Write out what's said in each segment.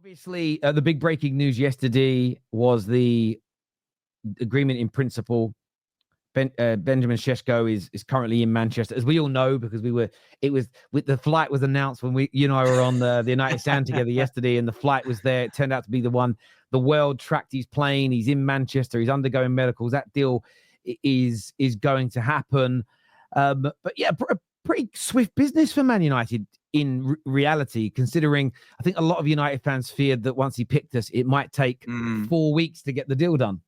Obviously, the big breaking news yesterday was the agreement in principle. Benjamin Sesko is currently in Manchester, as we all know, because the flight was announced when you and I were on the United Stand together yesterday, and the flight was there. It turned out to be the one. The world tracked his plane. He's in Manchester. He's undergoing medicals. That deal is going to happen. But yeah, pretty swift business for Man United in reality, considering I think a lot of United fans feared that once he picked us, it might take 4 weeks to get the deal done.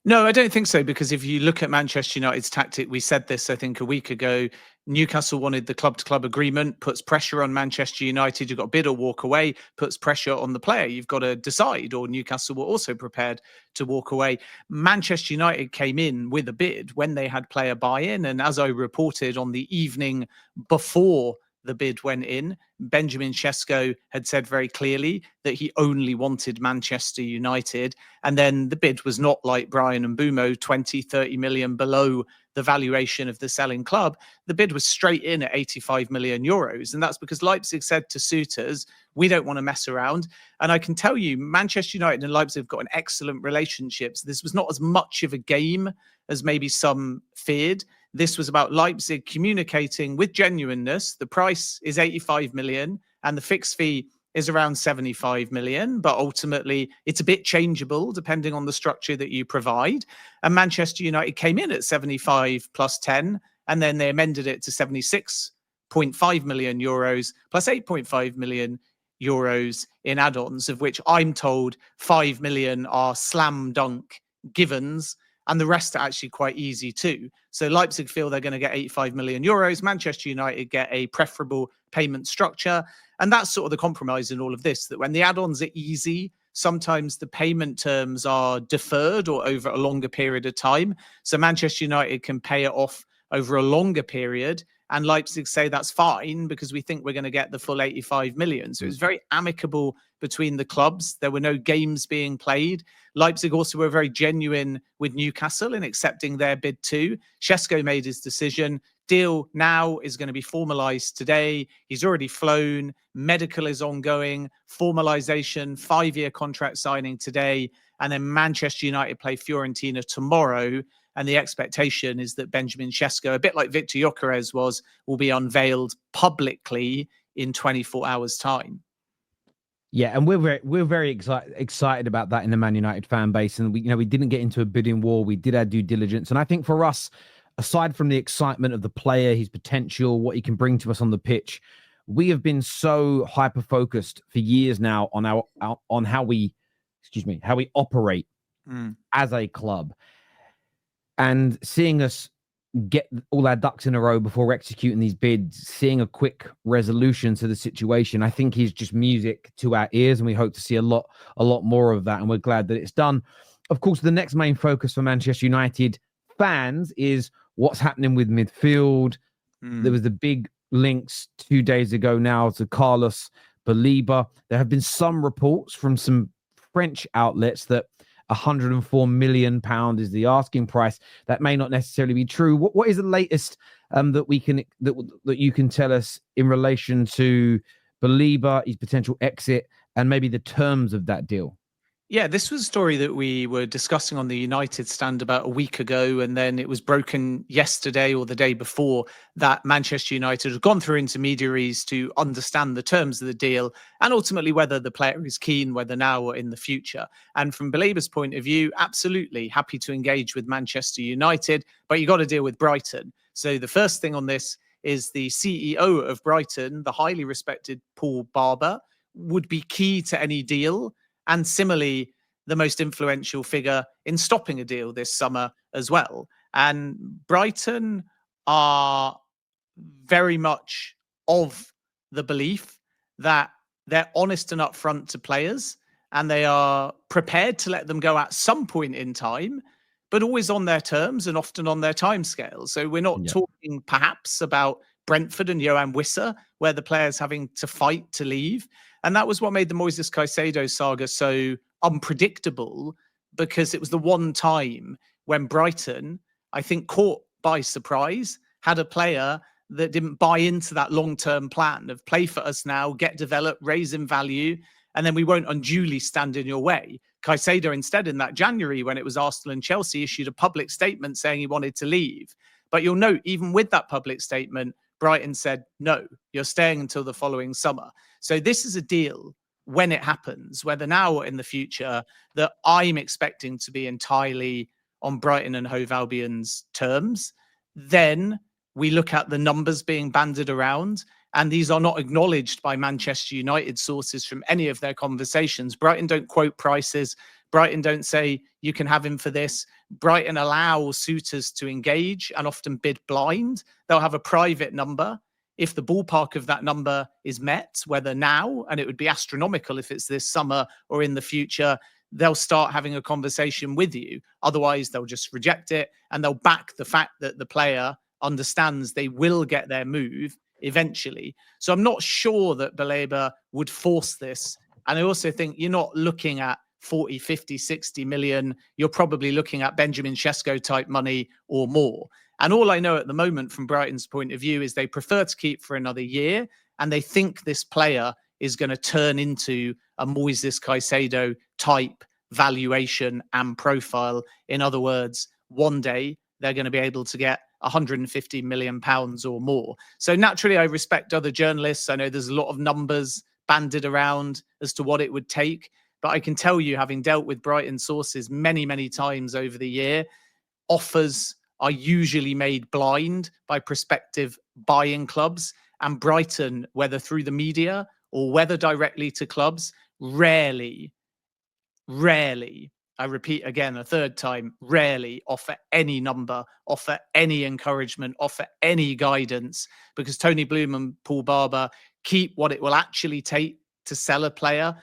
No, I don't think so, because if you look at Manchester United's tactic, we said this, I think, a week ago. Newcastle wanted the club-to-club agreement, puts pressure on Manchester United. You've got to bid or walk away, puts pressure on the player. You've got to decide, or Newcastle were also prepared to walk away. Manchester United came in with a bid when they had player buy-in. And as I reported on the evening before the bid went in, Benjamin Sesko had said very clearly that he only wanted Manchester United. And then the bid was not like Brian and Bumo, 20, 30 million below the valuation of the selling club. The bid was straight in at 85 million euros. And that's because Leipzig said to suitors, we don't want to mess around. And I can tell you, Manchester United and Leipzig have got an excellent relationship. So this was not as much of a game as maybe some feared. This was about Leipzig communicating with genuineness. The price is 85 million and the fixed fee is around 75 million, but ultimately it's a bit changeable depending on the structure that you provide. And Manchester United came in at 75 plus 10, and then they amended it to 76.5 million euros plus 8.5 million euros in add-ons, of which I'm told 5 million are slam dunk givens, and the rest are actually quite easy too. So Leipzig feel they're going to get 85 million euros. Manchester United get a preferable payment structure. And that's sort of the compromise in all of this, that when the add-ons are easy, sometimes the payment terms are deferred or over a longer period of time. So Manchester United can pay it off over a longer period. And Leipzig say that's fine because we think we're going to get the full 85 million. So it was very amicable between the clubs. There were no games being played. Leipzig also were very genuine with Newcastle in accepting their bid too. Sesko made his decision. Deal now is going to be formalized today. He's already flown. Medical is ongoing. Formalization, 5-year contract signing today. And then Manchester United play Fiorentina tomorrow. And the expectation is that Benjamin Sesko, a bit like Victor Gyökeres was, will be unveiled publicly in 24 hours' time. Yeah, and we're very excited about that in the Man United fan base. And we didn't get into a bidding war. We did our due diligence. And I think for us, aside from the excitement of the player, his potential, what he can bring to us on the pitch, we have been so hyper focused for years now on how we operate as a club. And seeing us get all our ducks in a row before executing these bids, seeing a quick resolution to the situation, I think is just music to our ears, and we hope to see a lot more of that, and we're glad that it's done. Of course, the next main focus for Manchester United fans is what's happening with midfield. There was the big links 2 days ago now to Carlos Baleba. There have been some reports from some French outlets that £104 million is the asking price. That may not necessarily be true. What is the latest that you can tell us in relation to Baleba, his potential exit, and maybe the terms of that deal? Yeah, this was a story that we were discussing on the United Stand about a week ago, and then it was broken yesterday or the day before that Manchester United had gone through intermediaries to understand the terms of the deal and ultimately whether the player is keen, whether now or in the future. And from Baleba's point of view, absolutely happy to engage with Manchester United, but you got to deal with Brighton. So the first thing on this is the CEO of Brighton, the highly respected Paul Barber, would be key to any deal. And similarly, the most influential figure in stopping a deal this summer as well. And Brighton are very much of the belief that they're honest and upfront to players, and they are prepared to let them go at some point in time, but always on their terms and often on their timescales. So we're not talking perhaps about Brentford and Johan Wissa, where the player's having to fight to leave. And that was what made the Moises Caicedo saga so unpredictable, because it was the one time when Brighton, I think, caught by surprise, had a player that didn't buy into that long-term plan of play for us now, get developed, raise in value. and then we won't unduly stand in your way. Caicedo, instead, in that January, when it was Arsenal and Chelsea, issued a public statement saying he wanted to leave. But you'll note, even with that public statement, Brighton said, no, you're staying until the following summer. So this is a deal, when it happens, whether now or in the future, that I'm expecting to be entirely on Brighton and Hove Albion's terms. Then we look at the numbers being banded around, and these are not acknowledged by Manchester United sources from any of their conversations. Brighton don't quote prices. Brighton don't say, you can have him for this. Brighton allow suitors to engage and often bid blind. They'll have a private number. If the ballpark of that number is met, whether now, and it would be astronomical if it's this summer or in the future, they'll start having a conversation with you. Otherwise, they'll just reject it, and they'll back the fact that the player understands they will get their move eventually. So I'm not sure that Baleba would force this. And I also think you're not looking at 40, 50, 60 million. You're probably looking at Benjamin Sesko type money or more. And all I know at the moment from Brighton's point of view is they prefer to keep for another year, and they think this player is going to turn into a Moises Caicedo type valuation and profile. In other words, one day they're going to be able to get 150 million pounds or more. So naturally, I respect other journalists. I know there's a lot of numbers banded around as to what it would take. But I can tell you, having dealt with Brighton sources many, many times over the year, offers are usually made blind by prospective buying clubs. And Brighton, whether through the media or whether directly to clubs, rarely, I repeat again a third time, rarely offer any number, offer any encouragement, offer any guidance, because Tony Bloom and Paul Barber keep what it will actually take to sell a player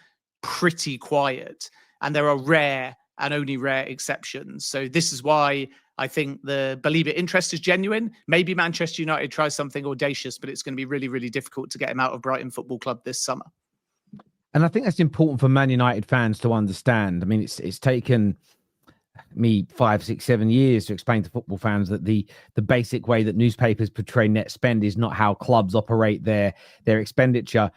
pretty quiet. And there are rare and only rare exceptions. So this is why I think the Baleba interest is genuine. Maybe Manchester United tries something audacious, but it's going to be really, really difficult to get him out of Brighton Football Club this summer. And I think that's important for Man United fans to understand. I mean, it's taken me 5, 6, 7 years to explain to football fans that the basic way that newspapers portray net spend is not how clubs operate their expenditure.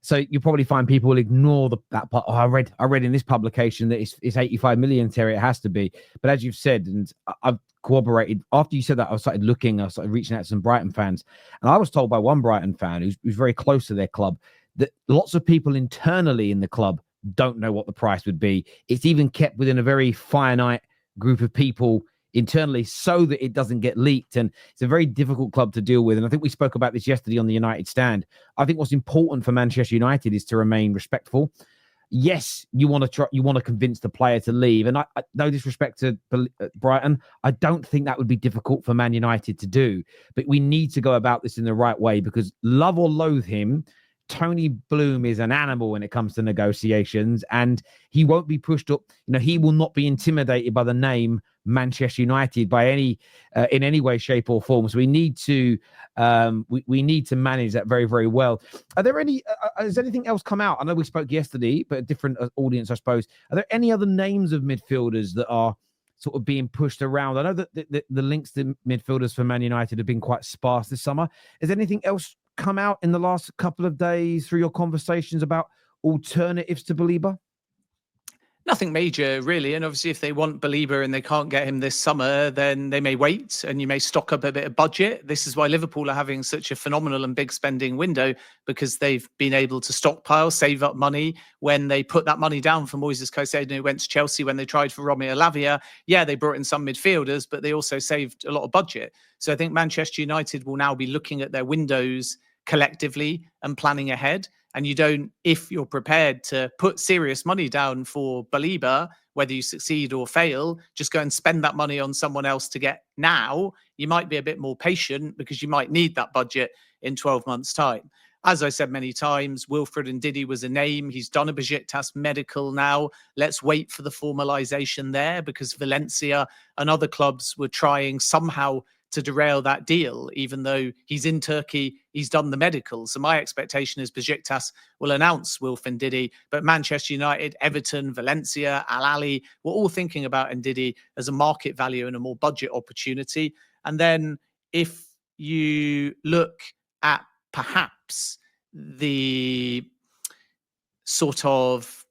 So you probably find people will ignore that part. Oh, I read in this publication that it's 85 million, Terry. It has to be. But as you've said, and I've corroborated, after you said that, I started reaching out to some Brighton fans. And I was told by one Brighton fan who's very close to their club that lots of people internally in the club don't know what the price would be. It's even kept within a very finite group of people internally so that it doesn't get leaked. And it's a very difficult club to deal with. And I think we spoke about this yesterday on the United Stand. I think what's important for Manchester United is to remain respectful. Yes, you want to convince the player to leave. And I no disrespect to Brighton, I don't think that would be difficult for Man United to do. But we need to go about this in the right way, because love or loathe him, Tony Bloom is an animal when it comes to negotiations, and he won't be pushed up. He will not be intimidated by the name Manchester United by in any way, shape, or form. So we need to we need to manage that very, very well. Are there any? Has anything else come out? I know we spoke yesterday, but a different audience, I suppose. Are there any other names of midfielders that are sort of being pushed around? I know that the links to midfielders for Man United have been quite sparse this summer. Is anything else come out in the last couple of days through your conversations about alternatives to Baleba? Nothing major, really. And obviously, if they want Baleba and they can't get him this summer, then they may wait and you may stock up a bit of budget. This is why Liverpool are having such a phenomenal and big spending window, because they've been able to stockpile, save up money. When they put that money down for Moises Caicedo, who went to Chelsea, when they tried for Romeo Lavia, yeah, they brought in some midfielders, but they also saved a lot of budget. So I think Manchester United will now be looking at their windows collectively and planning ahead. And you don't, if you're prepared to put serious money down for Baleba, whether you succeed or fail, just go and spend that money on someone else to get now. You might be a bit more patient because you might need that budget in 12 months' time. As I said many times, Wilfred Ndidi was a name. He's done a Besiktas medical now. Let's wait for the formalization there, because Valencia and other clubs were trying somehow to derail that deal. Even though he's in Turkey, he's done the medical. So my expectation is Besiktas will announce Wilfred Ndidi, but Manchester United, Everton, Valencia, Al Ahly were all thinking about Ndidi as a market value and a more budget opportunity. And then if you look at perhaps the sort of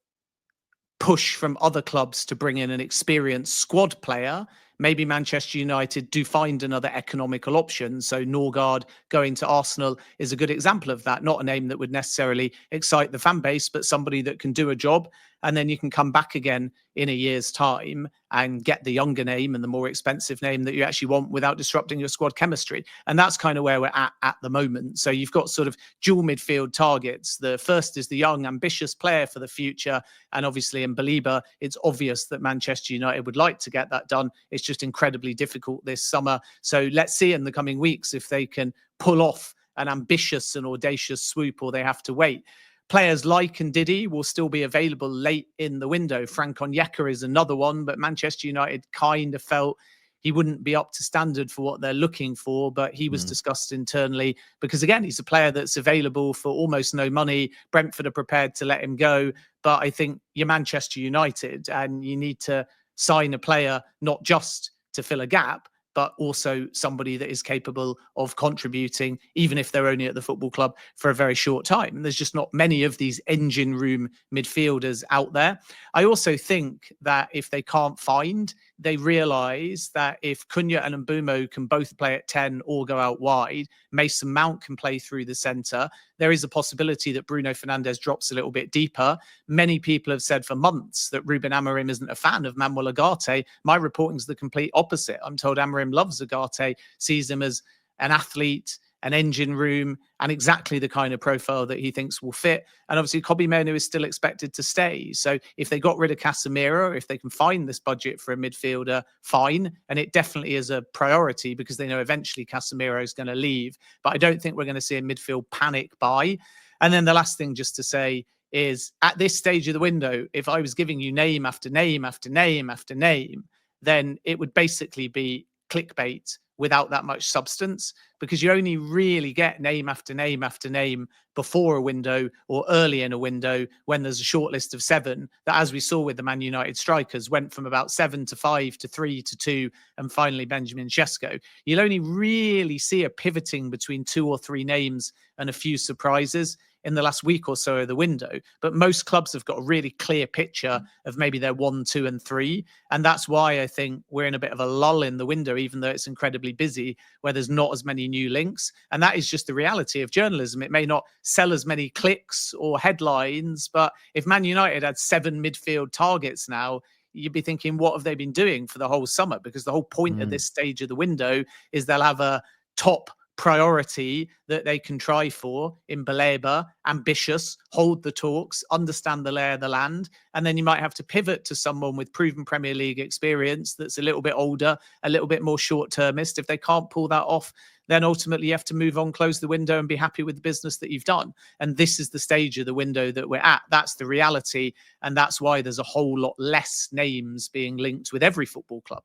push from other clubs to bring in an experienced squad player, maybe Manchester United do find another economical option. So Norgard going to Arsenal is a good example of that. Not a name that would necessarily excite the fan base, but somebody that can do a job. And then you can come back again in a year's time and get the younger name and the more expensive name that you actually want without disrupting your squad chemistry. And that's kind of where we're at the moment. So you've got sort of dual midfield targets. The first is the young, ambitious player for the future. And obviously in Baleba, it's obvious that Manchester United would like to get that done. It's just incredibly difficult this summer. So let's see in the coming weeks if they can pull off an ambitious and audacious swoop, or they have to wait. Players like Ndidi will still be available late in the window. Frank Onyeka is another one, but Manchester United kind of felt he wouldn't be up to standard for what they're looking for, but he was discussed internally because, again, he's a player that's available for almost no money. Brentford are prepared to let him go, but I think you're Manchester United and you need to sign a player not just to fill a gap, but also somebody that is capable of contributing, even if they're only at the football club for a very short time. And there's just not many of these engine room midfielders out there. I also think that if they can't find, they realise that if Cunha and Mbeumo can both play at 10 or go out wide, Mason Mount can play through the centre. There is a possibility that Bruno Fernandes drops a little bit deeper. Many people have said for months that Ruben Amorim isn't a fan of Manuel Ugarte. My reporting is the complete opposite. I'm told Amorim loves Ugarte, sees him as an athlete, an engine room, and exactly the kind of profile that he thinks will fit. And obviously, Kobbie Mainoo is still expected to stay. So if they got rid of Casemiro, if they can find this budget for a midfielder, fine. And it definitely is a priority because they know eventually Casemiro is going to leave. But I don't think we're going to see a midfield panic buy. And then the last thing just to say is at this stage of the window, if I was giving you name after name after name after name, then it would basically be clickbait without that much substance, because you only really get name after name after name before a window or early in a window when there's a short list of 7 that, as we saw with the Man United strikers, went from about 7 to 5 to 3 to 2 and finally Benjamin Sesko. You'll only really see a pivoting between 2 or 3 names and a few surprises in the last week or so of the window. But most clubs have got a really clear picture of maybe their 1, 2 and 3. And that's why I think we're in a bit of a lull in the window, even though it's incredibly busy, where there's not as many new links. And that is just the reality of journalism. It may not sell as many clicks or headlines, but if Man United had 7 midfield targets now, you'd be thinking, what have they been doing for the whole summer? Because the whole point at this stage of the window is they'll have a top priority that they can try for in Baleba, ambitious, hold the talks, understand the lay of the land. And then you might have to pivot to someone with proven Premier League experience that's a little bit older, a little bit more short-termist. If they can't pull that off, then ultimately you have to move on, close the window and be happy with the business that you've done. And this is the stage of the window that we're at. That's the reality. And that's why there's a whole lot less names being linked with every football club.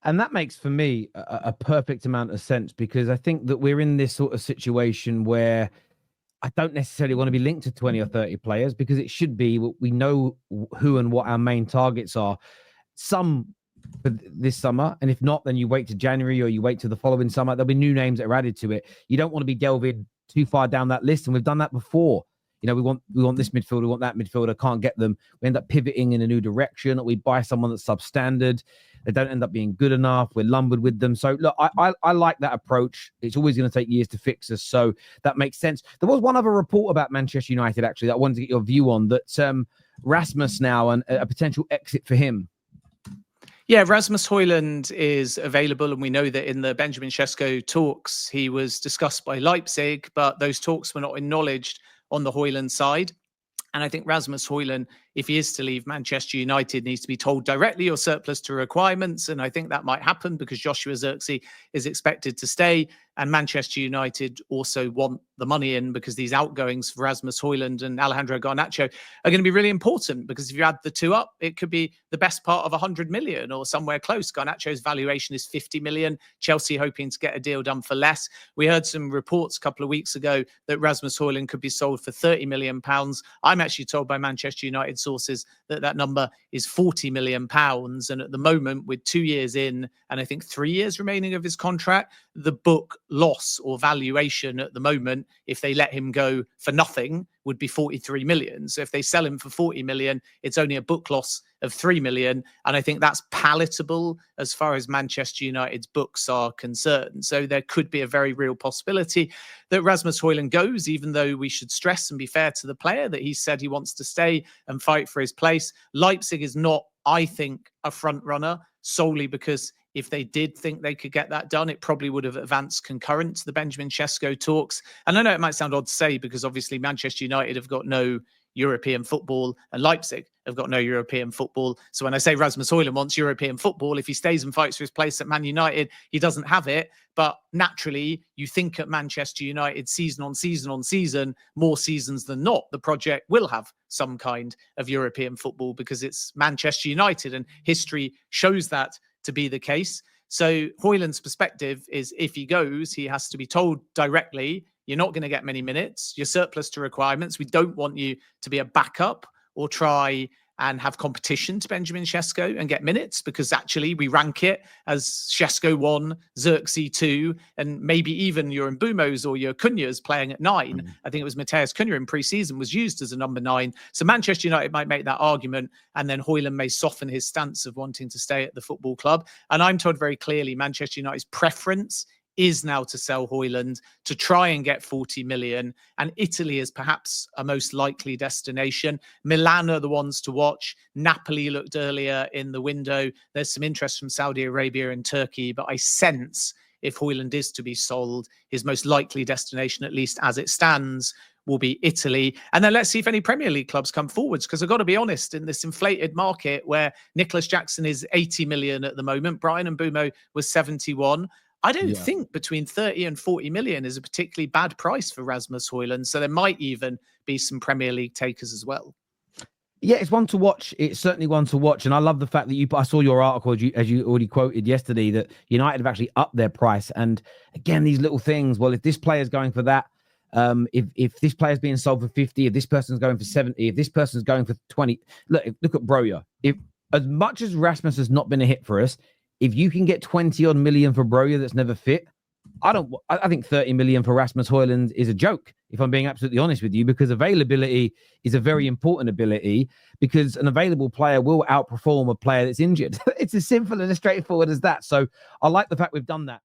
And that makes, for me, a perfect amount of sense, because I think that we're in this sort of situation where I don't necessarily want to be linked to 20 or 30 players, because it should be, we know who and what our main targets are. Some for this summer, and if not, then you wait to January or you wait to the following summer. There'll be new names that are added to it. You don't want to be delving too far down that list, and we've done that before. You know, we want this midfielder, we want that midfielder, can't get them. We end up pivoting in a new direction, or we buy someone that's substandard. They don't end up being good enough. We're lumbered with them. So look, I like that approach. It's always going to take years to fix us, so that makes sense. There was one other report about Manchester United, actually, that I wanted to get your view on, that Rasmus now and a potential exit for him. Yeah, Rasmus Højlund is available, and we know that in the Benjamin Sesko talks, he was discussed by Leipzig, but those talks were not acknowledged on the Højlund side. And I think Rasmus Højlund, if he is to leave Manchester United, needs to be told directly or surplus to requirements. And I think that might happen because Joshua Zirkzee is expected to stay. And Manchester United also want the money in, because these outgoings for Rasmus Højlund and Alejandro Garnacho are going to be really important, because if you add the two up, it could be the best part of 100 million or somewhere close. Garnacho's valuation is 50 million. Chelsea hoping to get a deal done for less. We heard some reports a couple of weeks ago that Rasmus Højlund could be sold for 30 million pounds. I'm actually told by Manchester United sources that that number is 40 million pounds. And at the moment, with 2 years in and I think 3 years remaining of his contract, the book loss or valuation at the moment, if they let him go for nothing, would be 43 million. So if they sell him for 40 million, it's only a book loss of 3 million. And I think that's palatable as far as Manchester United's books are concerned. So there could be a very real possibility that Rasmus Højlund goes, even though we should stress and be fair to the player that he said he wants to stay and fight for his place. Leipzig is not, I think, a front runner solely because if they did think they could get that done, it probably would have advanced concurrent to the Benjamin Sesko talks. And I know it might sound odd to say because obviously Manchester United have got no European football and Leipzig have got no European football. So when I say Rasmus Højlund wants European football, if he stays and fights for his place at Man United, he doesn't have it. But naturally, you think at Manchester United season on season on season, more seasons than not, the project will have some kind of European football because it's Manchester United and history shows that to be the case. So Højlund's perspective is if he goes, he has to be told directly, you're not going to get many minutes. You're surplus to requirements. We don't want you to be a backup or try and have competition to Benjamin Sesko and get minutes because actually we rank it as Sesko 1, Xerxes 2, and maybe even your Mbumos or your Cunha's playing at 9. I think it was Mateus Cunha in pre-season was used as a number 9. So Manchester United might make that argument and then Højlund may soften his stance of wanting to stay at the football club. And I'm told very clearly Manchester United's preference is now to sell Højlund to try and get 40 million. And Italy is perhaps a most likely destination. Milan are the ones to watch. Napoli looked earlier in the window. There's some interest from Saudi Arabia and Turkey, but I sense if Højlund is to be sold, his most likely destination, at least as it stands, will be Italy. And then let's see if any Premier League clubs come forwards, because I've got to be honest, in this inflated market where Nicholas Jackson is 80 million at the moment, Brian Mbeumo was 71. I don't think between 30 and 40 million is a particularly bad price for Rasmus Højlund. So there might even be some Premier League takers as well. Yeah, it's one to watch. It's certainly one to watch. And I love the fact that I saw your article, as you already quoted yesterday, that United have actually upped their price. And again, these little things, well, if this player's going for that, if this player's being sold for 50, if this person's going for 70, if this person's going for 20, look at Broja. If as much as Rasmus has not been a hit for us, if you can get 20 odd million for Broja that's never fit, I think 30 million for Rasmus Højlund is a joke, if I'm being absolutely honest with you, because availability is a very important ability because an available player will outperform a player that's injured. It's as simple and as straightforward as that. So I like the fact we've done that.